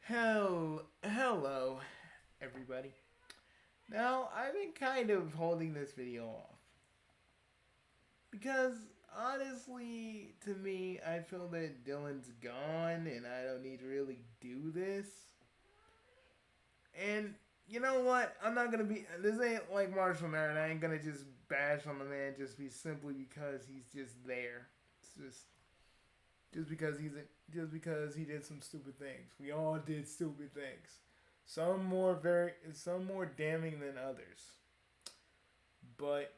Hello, everybody. Now, I've been kind of holding this video off because honestly, to me, I feel that Dylan's gone and I don't need to really do this. And you know what? I'm not gonna be. This ain't like Marshall Maron. I ain't gonna just bash on the man just be simply because he's just there. It's just because he did some stupid things. We all did stupid things. Some more damning than others. But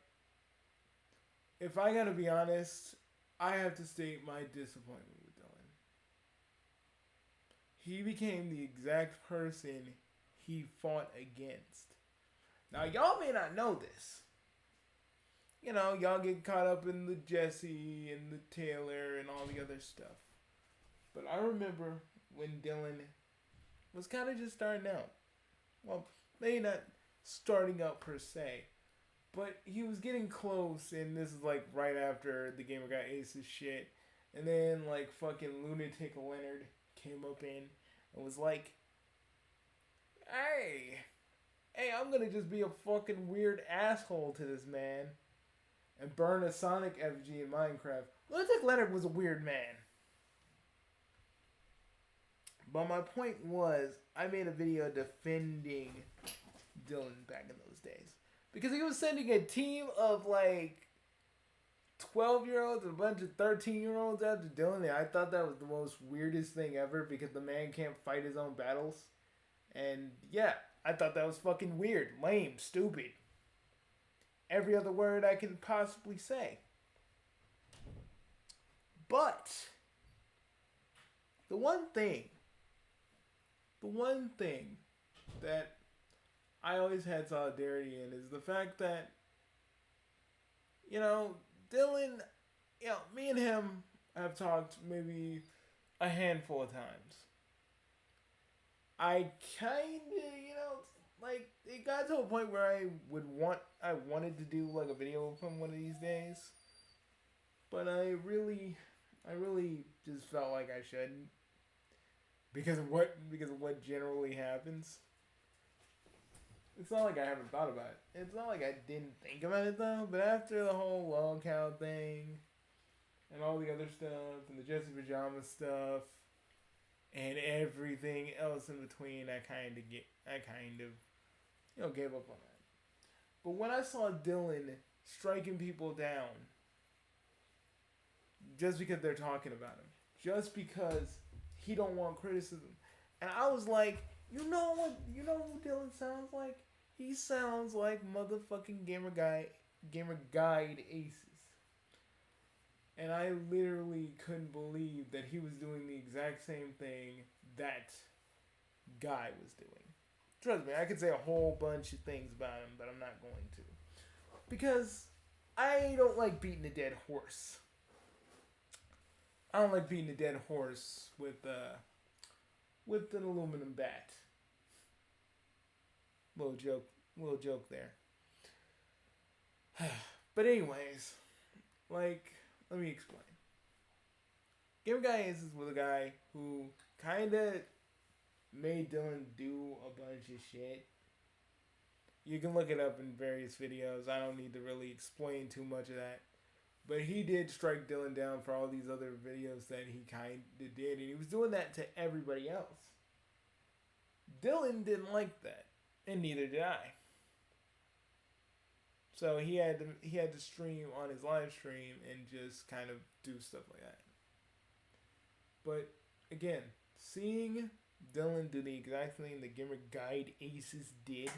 if I gotta be honest, I have to state my disappointment with Dylan. He became the exact person he fought against. Now y'all may not know this. You know, y'all get caught up in the Jesse and the Taylor and all the other stuff. But I remember when Dylan was kind of just starting out. Well, maybe not starting out per se, but he was getting close, and this is like right after the Gamer got Ace's shit. And then, like, fucking Lunatic Leonard came up in and was like, hey, I'm gonna just be a fucking weird asshole to this man and burn a Sonic effigy in Minecraft. Lunatic Leonard was a weird man. But my point was, I made a video defending Dylan back in those days. Because he was sending a team of like 12-year-olds and a bunch of 13-year-olds after Dylan. And I thought that was the most weirdest thing ever because the man can't fight his own battles. And yeah, I thought that was fucking weird, lame, stupid. Every other word I can possibly say. But the one thing that I always had solidarity in is the fact that, you know, Dylan, you know, me and him have talked maybe a handful of times. I like, it got to a point where I wanted to do like a video with him one of these days. But I really just felt like I shouldn't. Because of what generally happens. It's not like I haven't thought about it. It's not like I didn't think about it though. But after the whole log cow thing and all the other stuff and the Jesse Pajama stuff and everything else in between, I kind of gave up on that. But when I saw Dylan striking people down just because they're talking about him, just because he don't want criticism. And I was like, you know who Dylan sounds like? He sounds like motherfucking Gamer Guide Aces. And I literally couldn't believe that he was doing the exact same thing that guy was doing. Trust me, I could say a whole bunch of things about him, but I'm not going to. Because I don't like beating a dead horse. I don't like beating a dead horse with an aluminum bat. Little joke there. But anyways, like, let me explain. Gamer Guy Aces was a guy who kinda made Dylan do a bunch of shit. You can look it up in various videos. I don't need to really explain too much of that. But he did strike Dylan down for all these other videos that he kind of did. And he was doing that to everybody else. Dylan didn't like that. And neither did I. So he had to stream on his live stream and just kind of do stuff like that. But again, seeing Dylan do the exact thing the Gamer Guide Aces did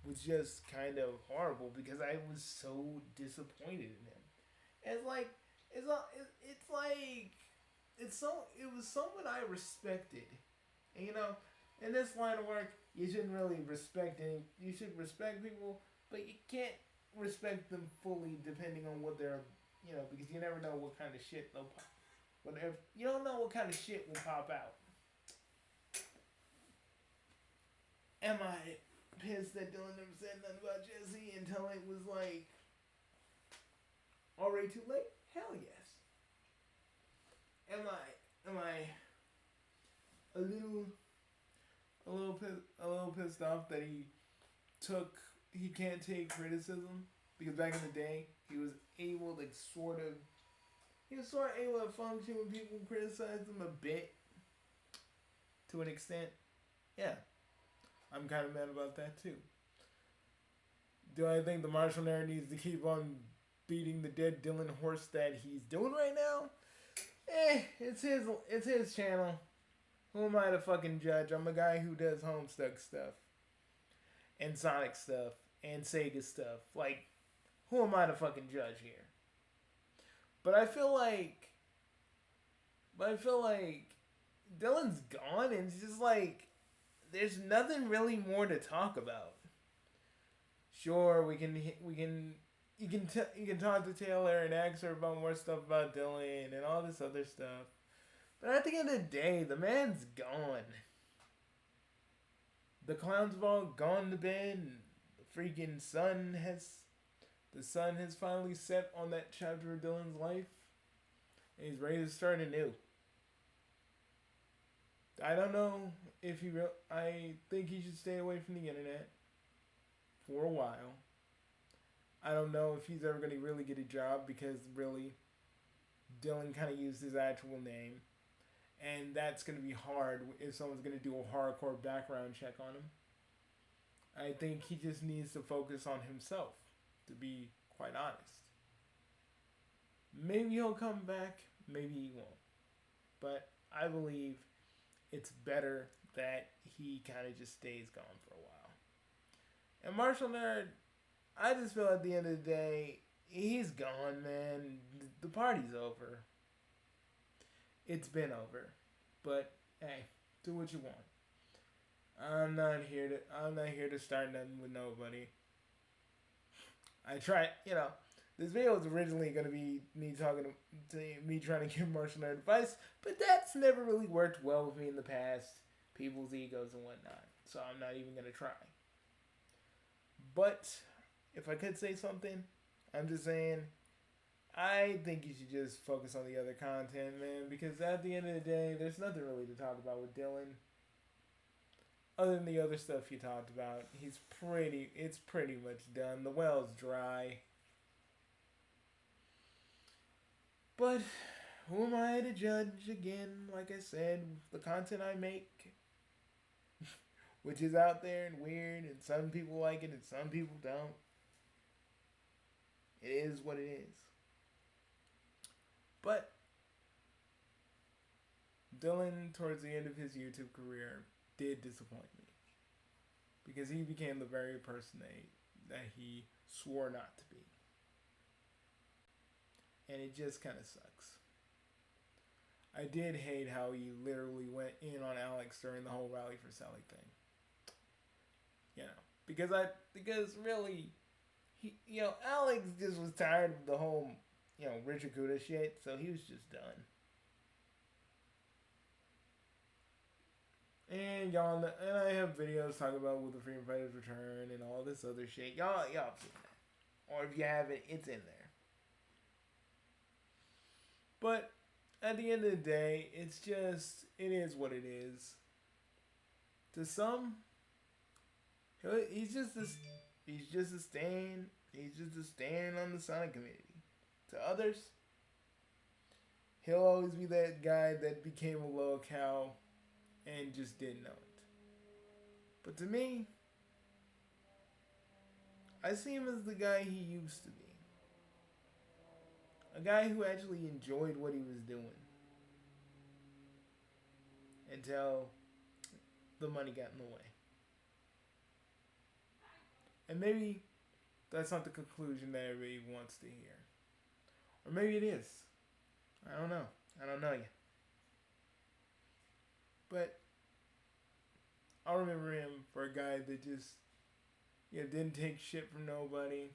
was just kind of horrible because I was so disappointed in him. It was someone I respected. And you know, in this line of work, you shouldn't really respect you should respect people, but you can't respect them fully depending on what they're, you know, because you never know what kind of shit they'll pop. Whatever, you don't know what kind of shit will pop out. Am I pissed that Dylan never said nothing about Jesse until it was like already too late? Hell yes. Am I a little a little pissed off that he can't take criticism because back in the day he was able to he was sort of able to function when people criticized him a bit to an extent. Yeah, I'm kind of mad about that too. Do I think the Marshall Nerd needs to keep on beating the dead Dillin horse that he's doing right now? It's his channel. Who am I to fucking judge? I'm a guy who does Homestuck stuff and Sonic stuff and Sega stuff. Like, who am I to fucking judge here? But I feel like Dillin's gone, and it's just like there's nothing really more to talk about. Sure, you can talk to Taylor and ask her about more stuff about Dillin and all this other stuff. But at the end of the day, the man's gone. The clowns have all gone to bed. And the freaking sun has finally set on that chapter of Dillin's life. And he's ready to start anew. I don't know if I think he should stay away from the internet for a while. I don't know if he's ever going to really get a job because really, Dillin kind of used his actual name. And that's going to be hard if someone's going to do a hardcore background check on him. I think he just needs to focus on himself, to be quite honest. Maybe he'll come back, maybe he won't. But I believe it's better that he kind of just stays gone for a while. And Marshall Nerd, I just feel at the end of the day, he's gone, man. The party's over. It's been over. But hey, do what you want. I'm not here to start nothing with nobody. I try, this video was originally going to be me trying to give Marshall Nerd advice, but that's never really worked well with me in the past. People's egos and whatnot. So I'm not even going to try. But if I could say something, I'm just saying, I think you should just focus on the other content, man, because at the end of the day, there's nothing really to talk about with Dillin. Other than the other stuff you talked about, it's pretty much done. The well's dry. But who am I to judge again? Like I said, the content I make, which is out there and weird, and some people like it and some people don't. It is what it is. But Dillin, towards the end of his YouTube career, did disappoint me. Because he became the very person that he swore not to be. And it just kind of sucks. I did hate how he literally went in on Alex during the whole Rally for Sally thing. Because really, Alex just was tired of the whole, Richard Kuda shit, so he was just done. And I have videos talking about Will the Freedom Fighters Return and all this other shit. Y'all have seen that. Or if you haven't, it's in there. But at the end of the day, it is what it is. To some, he's just a stand on the Sonic community. To others, he'll always be that guy that became a locale and just didn't know it. But to me, I see him as the guy he used to be. A guy who actually enjoyed what he was doing. Until the money got in the way. And maybe that's not the conclusion that everybody wants to hear. Or maybe it is. I don't know. I don't know yet. But I'll remember him for a guy that just didn't take shit from nobody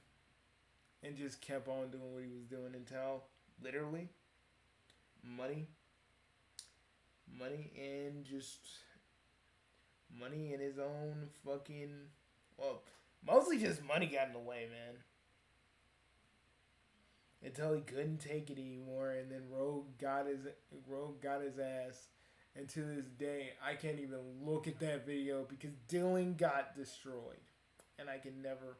and just kept on doing what he was doing until literally money and his own fucking, mostly just money got in the way, man. Until he couldn't take it anymore, and then Rogue got his ass And to this day, I can't even look at that video because Dillin got destroyed. And I can never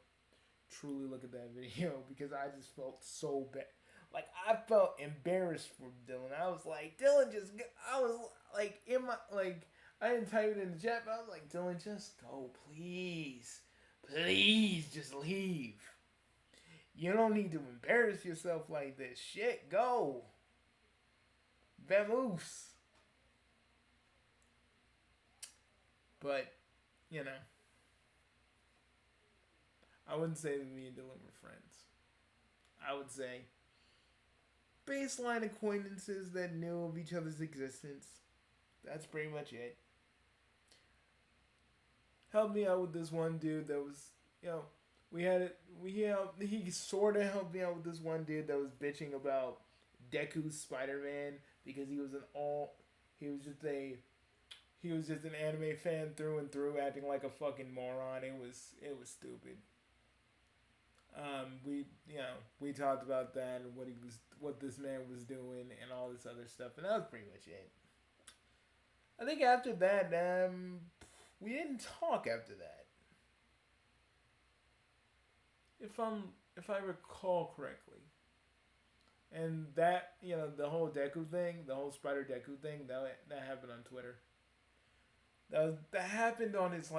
truly look at that video because I just felt so bad. Like, I felt embarrassed for Dillin. I was like, Dillin just, I was like, in my, like, I didn't type it in the chat, but I was like, Dillin, just go, please. Please, just leave. You don't need to embarrass yourself like this. Shit, go. Vamoose. But, you know, I wouldn't say that me and Dillin were friends. I would say baseline acquaintances that knew of each other's existence. That's pretty much it. Helped me out with this one dude that was, you know, he sort of helped me out with this one dude that was bitching about Deku's Spider-Man because he was just an anime fan through and through, acting like a fucking moron. It was stupid. We talked about that and what this man was doing and all this other stuff, and that was pretty much it. I think after that, we didn't talk after that. If I recall correctly. And that, the whole Deku thing, the whole Spider Deku thing, that happened on Twitter. That happened on his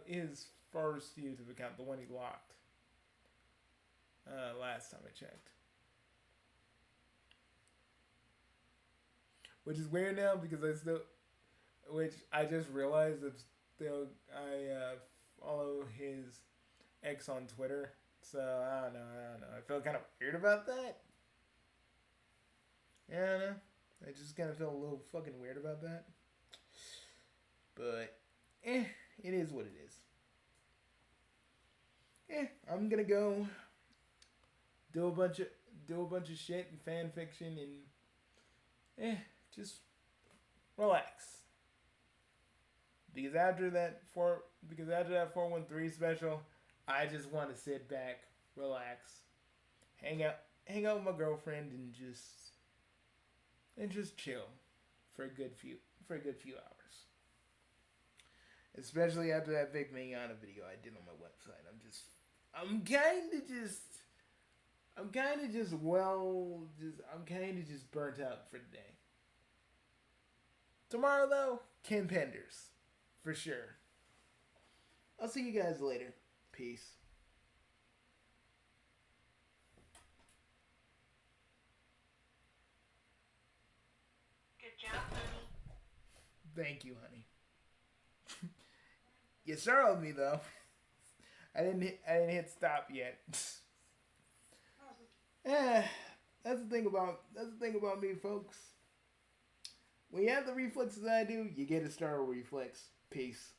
his first YouTube account, the one he locked. Last time I checked. Which is weird now because I just realized that I follow his ex on Twitter. So I don't know. I feel kind of weird about that. Yeah, I don't know. I just kind of feel a little fucking weird about that. But, it is what it is. I'm gonna go do a bunch of shit and fan fiction and just relax. Because after that 413 special, I just want to sit back, relax, hang out with my girlfriend and just chill for a good few hours. Especially after that Vic Mignogna video I did on my website. I'm kind of just burnt out for the day. Tomorrow though, Ken Penders. For sure. I'll see you guys later. Peace. Good job, honey. Thank you, honey. You startled me though. I didn't hit stop yet. That's the thing about me, folks. When you have the reflexes I do, you get a startle reflex. Peace.